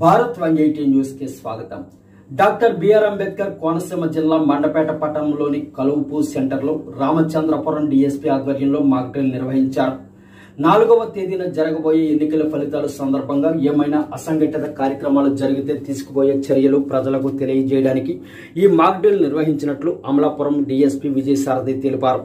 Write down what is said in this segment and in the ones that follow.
Bharat 180 news కి స్వాగతం। Doctor BR Ambedkar Konaseema జిల్లా మండపేట పట్టణంలోని కలువుపు సెంటర్లో రామచంద్రపురం డీఎస్పీ ఆధ్వర్యంలో మాక్ డ్రిల్ నిర్వహించారు। 4వ తేదీన జరగబోయే ఎన్నికల ఫలితాల సందర్భంగా ఏమైనా అసంఘటిత కార్యక్రమాలు జరిగితే తీసుకుపోయే చర్యలు ప్రజలకు తెలియజేయడానికి ఈ మాక్ డ్రిల్ నిర్వహించినట్లు అమలాపురం డీఎస్పీ విజయసారథి తెలిపారు।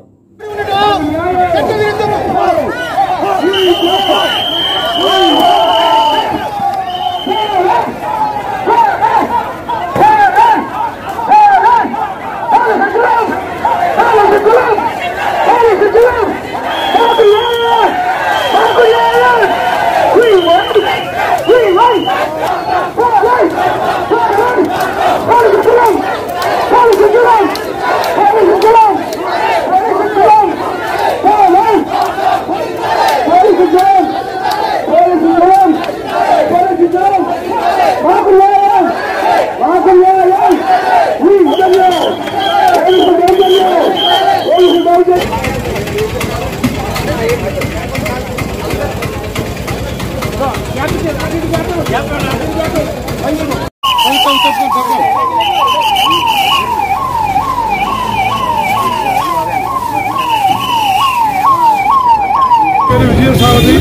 విజయసారథి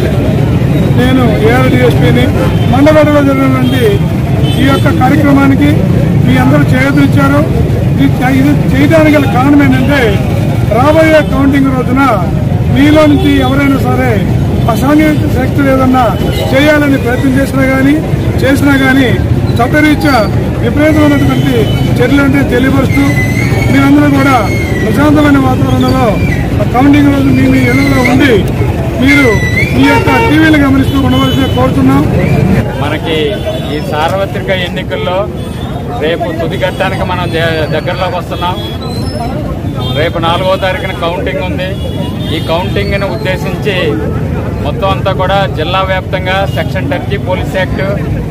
నేను ఏఆర్ డీఎస్పీని మండపేటలో జరిగినటువంటి ఈ యొక్క కార్యక్రమానికి మీ అందరూ చేయదలిచ్చారు। ఇది చేయడానికి గల కారణం ఏంటంటే రాబోయే కౌంటింగ్ రోజున మీలో నుంచి ఎవరైనా సరే అసాంఘిక శక్తులు ఏదన్నా చేయాలని ప్రయత్నం చేసినా కానీ చట్టరీత్యా విపరీతమైనటువంటి చర్యలంటే తెలియపరుస్తూ మీరందరూ కూడా ప్రశాంతమైన వాతావరణంలో కౌంటింగ్ రోజు మీ ఇళ్లలో ఉండి మీరు ఈ యొక్క టీవీలు గమనిస్తూ ఉండవలసిన కోరుతున్నాం। మనకి ఈ సార్వత్రిక ఎన్నికల్లో రేపు తుది ఘట్టానికి మనం దగ్గరలోకి వస్తున్నాం। రేపు 4వ తారీఖున కౌంటింగ్ ఉంది। ఈ కౌంటింగ్ను ఉద్దేశించి మొత్తం అంతా కూడా జిల్లా వ్యాప్తంగా సెక్షన్ 30 పోలీస్ యాక్ట్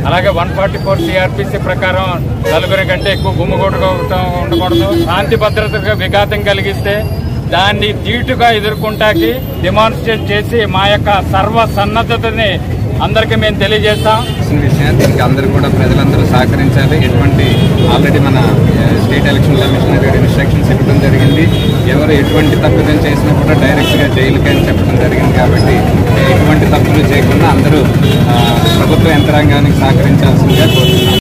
అలాగే 144 సిఆర్పిసి ప్రకారం నలుగురి కంటే ఎక్కువ గుమ్మిగూడుగా ఉండకూడదు। శాంతి భద్రతకు విఘాతం కలిగిస్తే దాన్ని ధీటుగా ఎదుర్కొంటాకి డెమాన్స్ట్రేట్ చేసి మా యొక్క సర్వసన్నద్ధతని అందరికీ మేము తెలియజేస్తాం। దీనికి అందరూ కూడా ప్రజలందరూ సహకరించాలి। ఆల్రెడీ మన స్టేట్ ఎలక్షన్ కమిషనర్ గారు ఇన్స్ట్రక్షన్స్ ఇవ్వడం జరిగింది। ఎవరు ఎటువంటి తప్పులు చేసినా కూడా డైరెక్ట్గా జైలుకి అని చెప్పడం జరిగింది। కాబట్టి ఎటువంటి తప్పులు చేయకుండా అందరూ ప్రభుత్వ యంత్రాంగానికి సహకరించాల్సిందిగా కోరుతున్నాం।